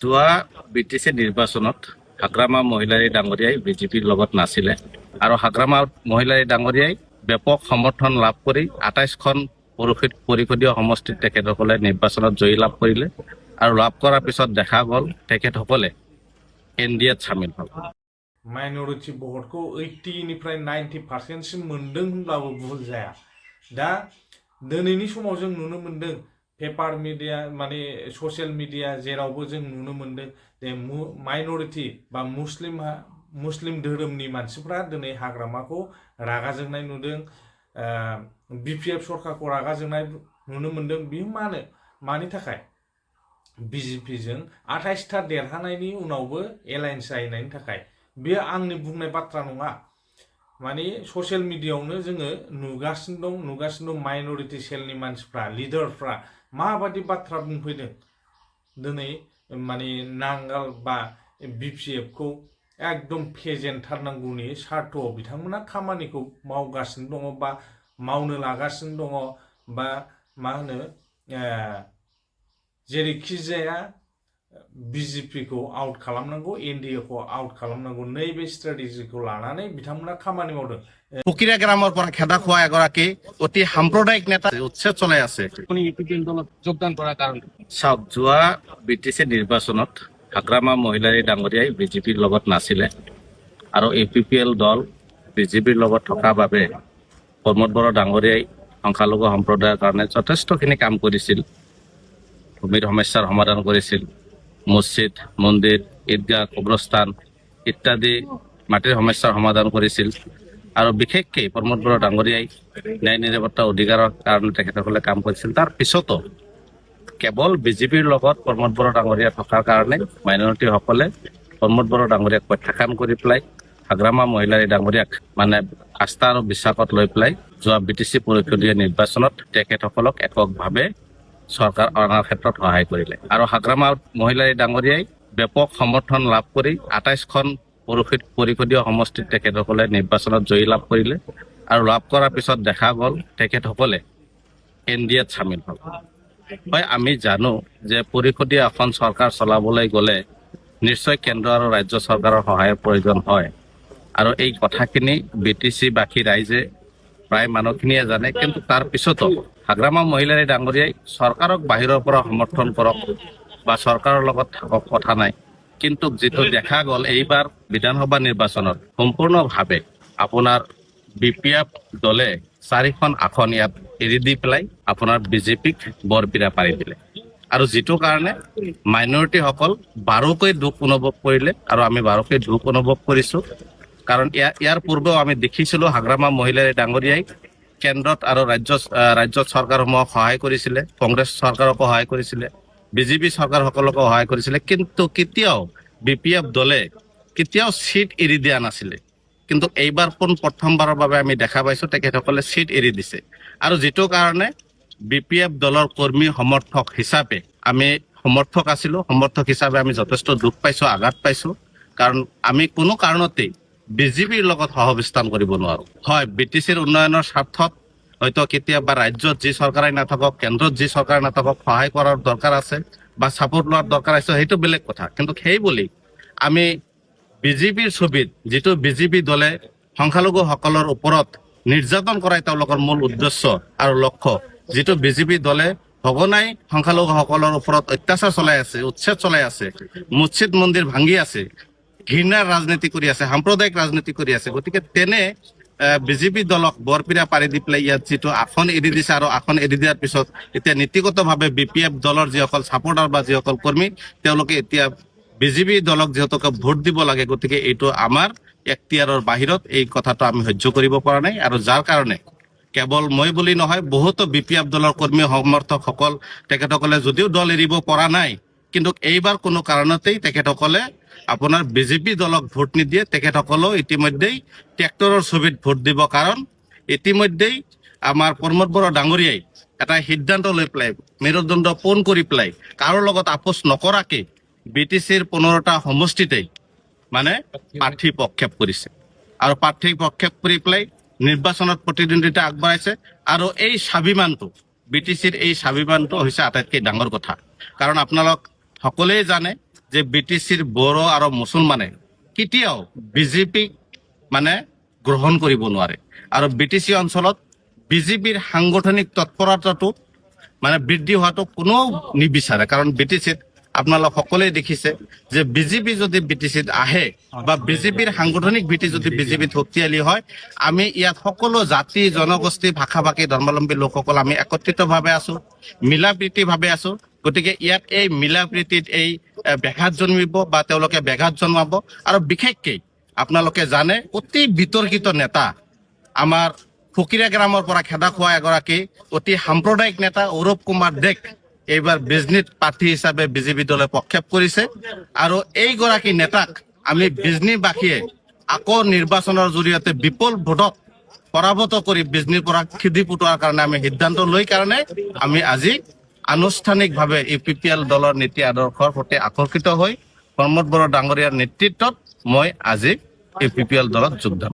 যোৱা বিটিচি নিৰ্বাচনত হাগ্ৰামা মহিলাৰী ডাঙৰীয়াই বিজেপিৰ লগত নাছিলে আৰু হাগ্ৰামা মহিলাৰী ডাঙৰীয়াই ব্যাপক সমৰ্থন লাভ কৰি ২৮খন পৰিষদীয় সমষ্টিত তেখেতসকলে নিৰ্বাচনত জয়ী লাভ কৰিলে আৰু লাভ কৰাৰ পিছত দেখা গ'ল তেখেতসকলে এনডিএত চামিল হ'ল। माइन'रिटि भटखौ 80निफ्राय 90% मोनदों होनब्लाबो भुल जाया। दा दिनैनि समाव जों नुनो मोनदों पेपार मिडिया माने ससियेल मिडिया जेरावबो जों नुनो मोनदों जे माइन'रिटि बा मुस्लिम धोरोमनि मानसिफ्रा दिनै हाग्रामाखौ रागा जोंनाय नुदों, बिपिएफ सरकारखौ रागा जोंनाय नुनो मोनदों। बियो मानि थाखाय बिजेपिजों 28था देरहानायनि उनावबो एलायन्स जाहैनायनि थाखाय। बेयो आंनि बुंनाय बाथ्रा नङा, माने ससियेल मिडियायावनो जोङो नुगासिनो दं माइन'रिटि सेलनि मानसिफ्रा लिडारफ्रा माबादि बाथ्रा बुंफैदों। दिनै माने नांगाल बा बिपिएफखौ एकदम फेजेनथारनांगौनि सार्थआव बिथांमोना खामानिखौ मावगासिनो दङ बा मावनो लागासिनो दङ बा मा होनो जेरैखि जाया बिजेपिखौ आउट खालामनांगौ, एनडिएखौ आउट खालामनांगौ, नैबे स्ट्रेटेजिखौ लानानै बिथांमोना খামানি মাवदों। ফকিৰা গ্ৰামৰ পৰা খেদা খোৱা এগৰাকী অতি সাম্প্ৰদায়িক নেতা উচ্ছেদ চলাই আছে। যোগদান কৰাৰ কাৰণ চাওক, যোৱা বিটিচি নিৰ্বাচনত হাগ্ৰামা মহিলাৰী ডাঙৰীয়াই বিজেপিৰ লগত নাছিলে আৰু ইউপিপিএল দল বিজেপিৰ লগত থকাৰ বাবে প্ৰমোদ বড়ো ডাঙৰীয়াই সংখ্যালঘু সম্প্ৰদায়ৰ কাৰণে যথেষ্টখিনি কাম কৰিছিল। ভূমিৰ সমস্যাৰ সমাধান কৰিছিল, মছজিদ, মন্দিৰ, ঈদগাহ, কবৰস্থান ইত্যাদি মাটিৰ সমস্যাৰ সমাধান কৰিছিল আৰু বিশেষকৈ প্ৰমোদ বড়ো ডাঙৰীয়াই ন্যায় নিৰাপত্তা অধিকাৰৰ কাৰণে তেখেতসকলে কাম কৰিছিল। তাৰ পিছতো কেৱল বিজেপিৰ লগত প্ৰমোদ বড়ো ডাঙৰীয়া থকাৰ কাৰণে মাইনৰিটিসকলে প্ৰমোদ বড়ো ডাঙৰীয়াক প্ৰত্যাখ্যান কৰি পেলাই হাগ্ৰামা মহিলাৰী ডাঙৰীয়াক মানে আস্থা আৰু বিশ্বাসত লৈ পেলাই যোৱা বিটিচি পৰিষদীয় নিৰ্বাচনত তেখেতসকলক এককভাৱে চৰকাৰ অনাৰ ক্ষেত্ৰত সহায় কৰিলে আৰু হাগ্ৰামা মহিলাৰী ডাঙৰীয়াই ব্যাপক সমৰ্থন লাভ কৰি ২৮খন পৰিষদীয় সমষ্টিত তেখেতসকলে নিৰ্বাচনত জয়ী লাভ কৰিলে আৰু লাভ কৰাৰ পিছত দেখা গ'ল তেখেতসকলে এনডিএত চামিল হ'ল। হয়, আমি জানো যে পৰিষদীয় এখন চৰকাৰ চলাবলৈ গ'লে নিশ্চয় কেন্দ্ৰ আৰু ৰাজ্য চৰকাৰৰ সহায়ৰ প্ৰয়োজন হয় আৰু এই কথাখিনি বিটিচিবাসী ৰাইজে প্ৰায় মানুহখিনিয়ে জানে। কিন্তু তাৰ পিছতো হাগ্ৰামা মহিলাৰী ডাঙৰীয়াই চৰকাৰক বাহিৰৰ পৰা সমৰ্থন কৰক বা চৰকাৰৰ লগত থাকক, কথা নাই। কিন্তু যিটো দেখা গ'ল এইবাৰ বিধানসভা নিৰ্বাচনত সম্পূৰ্ণভাৱে আপোনাৰ বিপিএফ দলে 4খন আসন ইয়াত এৰি দি পেলাই আপোনাৰ বিজেপিক বৰপিৰা পাৰি দিলে আৰু যিটো কাৰণে মাইনৰিটিসকল বাৰুকৈ দুখ অনুভৱ কৰিলে আৰু আমি বাৰুকৈ দুখ অনুভৱ কৰিছোঁ। কাৰণ ইয়াৰ পূৰ্বেও আমি দেখিছিলোঁ হাগ্ৰামা মহিলাৰী ডাঙৰীয়াই কেন্দ্ৰত আৰু ৰাজ্যত চৰকাৰসমূহক সহায় কৰিছিলে, কংগ্ৰেছ চৰকাৰকো সহায় কৰিছিলে, বিজেপি চৰকাৰসকলকো সহায় কৰিছিলে, কিন্তু কেতিয়াও বিপিএফ দলে কেতিয়াও চিট এৰি দিয়া নাছিলে। কিন্তু এইবাৰ প্ৰথমবাৰৰ বাবে আমি দেখা পাইছোঁ তেখেতসকলে চিট এৰি দিছে আৰু যিটো কাৰণে বিপিএফ দলৰ কৰ্মী সমৰ্থক হিচাপে আমি সমৰ্থক হিচাপে আমি যথেষ্ট দুখ পাইছোঁ, আঘাত পাইছোঁ। কাৰণ আমি কোনো কাৰণতেই বিজেপিৰ লগত সহাৱস্থান কৰিব নোৱাৰোঁ। হয়, বিটিচিৰ উন্নয়নৰ স্বাৰ্থত হয়তো কেতিয়াবা ৰাজ্যত যি চৰকাৰে নাথাকক, কেন্দ্ৰত যি চৰকাৰে নাথাকক সহায় কৰাৰ দৰকাৰ আছে বা ছাপোৰ্ট লোৱাৰ দৰকাৰ আছে, সেইটো বেলেগ কথা। কিন্তু সেই বুলি আমি বিজেপিৰ ছবিত যিটো বিজেপি দলে সংখ্যালঘুসকলৰ ওপৰত নিৰ্যাতন কৰাই তেওঁলোকৰ মূল উদ্দেশ্য আৰু লক্ষ্য, যিটো বিজেপি দলে সঘনাই সংখ্যালঘুসকলৰ ওপৰত অত্যাচাৰ চলাই আছে, উচ্ছেদ চলাই আছে, মছজিদ মন্দিৰ ভাঙি আছে, ঘৃণাৰ ৰাজনীতি কৰি আছে, সাম্প্ৰদায়িক ৰাজনীতি কৰি আছে। গতিকে তেনে বিজেপি দলক বৰপিৰা পাৰি দি পেলাই ইয়াত যিটো আসন এৰি দিছে আৰু আসন এৰি দিয়াৰ পিছত এতিয়া নীতিগতভাৱে বিপিএফ দলৰ যিসকল ছাপৰ্টাৰ বা যিসকল কৰ্মী তেওঁলোকে এতিয়া বিজেপি দলক যিহেতুকে ভোট দিব লাগে, গতিকে এইটো আমাৰ এখতিয়াৰৰ বাহিৰত, এই কথাটো আমি সহ্য কৰিব পৰা নাই। আৰু যাৰ কাৰণে কেৱল মই বুলি নহয়, বহুতো বিপিএফ দলৰ কৰ্মী সমৰ্থকসকল তেখেতসকলে যদিও দল এৰিব পৰা নাই, কিন্তু এইবাৰ কোনো কাৰণতেই তেখেতসকলে আপোনাৰ বিজেপি দলক ভোট নিদিয়ে। তেখেতসকলেও ইতিমধ্যেই ট্ৰেক্টৰৰ ছবিত ভোট দিব। কাৰণ ইতিমধ্যেই আমাৰ প্ৰমোদ বড়ো ডাঙৰীয়াই এটা সিদ্ধান্ত লৈ পেলাই মেৰুদণ্ড পোন কৰি পেলাই কাৰো লগত আপোচ নকৰাকে বিটিচিৰ 15টা সমষ্টিতেই মানে প্ৰাৰ্থী প্ৰক্ষেপ কৰিছে আৰু প্ৰাৰ্থী প্ৰক্ষেপ কৰি পেলাই নিৰ্বাচনত প্ৰতিদ্বন্দ্বিতা আগবঢ়াইছে। আৰু এই স্বাভিমানটো বিটিচিৰ এই স্বাভিমানটো হৈছে আটাইতকৈ ডাঙৰ কথা। কাৰণ আপোনালোক সকলোৱে জানে যে বিটিচিৰ বড়ো আৰু মুছলমানে কেতিয়াও বিজেপিক মানে গ্ৰহণ কৰিব নোৱাৰে আৰু বিটিচি অঞ্চলত বিজেপিৰ সাংগঠনিক তৎপৰতাটো মানে বৃদ্ধি হোৱাটো কোনেও নিবিচাৰে কাৰণ বিটিচিত আপোনালোক সকলোৱে দেখিছে যে বিজেপি যদি বিটিচিত আহে বা বিজেপিৰ সাংগঠনিক ভিত্তি যদি বিজেপিত শক্তিশালী হয় আমি ইয়াত সকলো জাতি জনগোষ্ঠী ভাষা ভাষী ধৰ্মাৱলম্বী লোকসকল আমি একত্ৰিতভাৱে আছো মিলা প্ৰীতিভাৱে আছো গতিকে ইয়াত এই মিলা প্ৰীতিত এই ব্যাঘাত জন্মিব বা তেওঁলোকে ব্যাঘাত জন্মাব আৰু বিশেষকৈ আপোনালোকে জানে অতি বিতৰ্কিত নেতা আমাৰ ফকিৰা গ্ৰামৰ পৰা খেদা খোৱা এগৰাকী অতি সাম্প্ৰদায়িক নেতা অৰূপ কুমাৰ ডেক এইবাৰ বিজনীত প্ৰাৰ্থী হিচাপে বিজেপি দলে প্ৰক্ষেপ কৰিছে আৰু এইগৰাকী নেতাক আমি বিজনীবাসীয়ে আকৌ নিৰ্বাচনৰ জৰিয়তে বিপুল ভোটত পৰাভূত কৰি বিজনীৰ পৰা খেদি পঠোৱাৰ কাৰণে আমি সিদ্ধান্ত লৈ কাৰণে আমি আজি আনুষ্ঠানিকভাৱে UPPL দলৰ নীতি আদৰ্শৰ প্ৰতি আকৰ্ষিত হৈ প্ৰমোদ বড়ো ডাঙৰীয়াৰ নেতৃত্বত মই আজি UPPL দলত যোগদান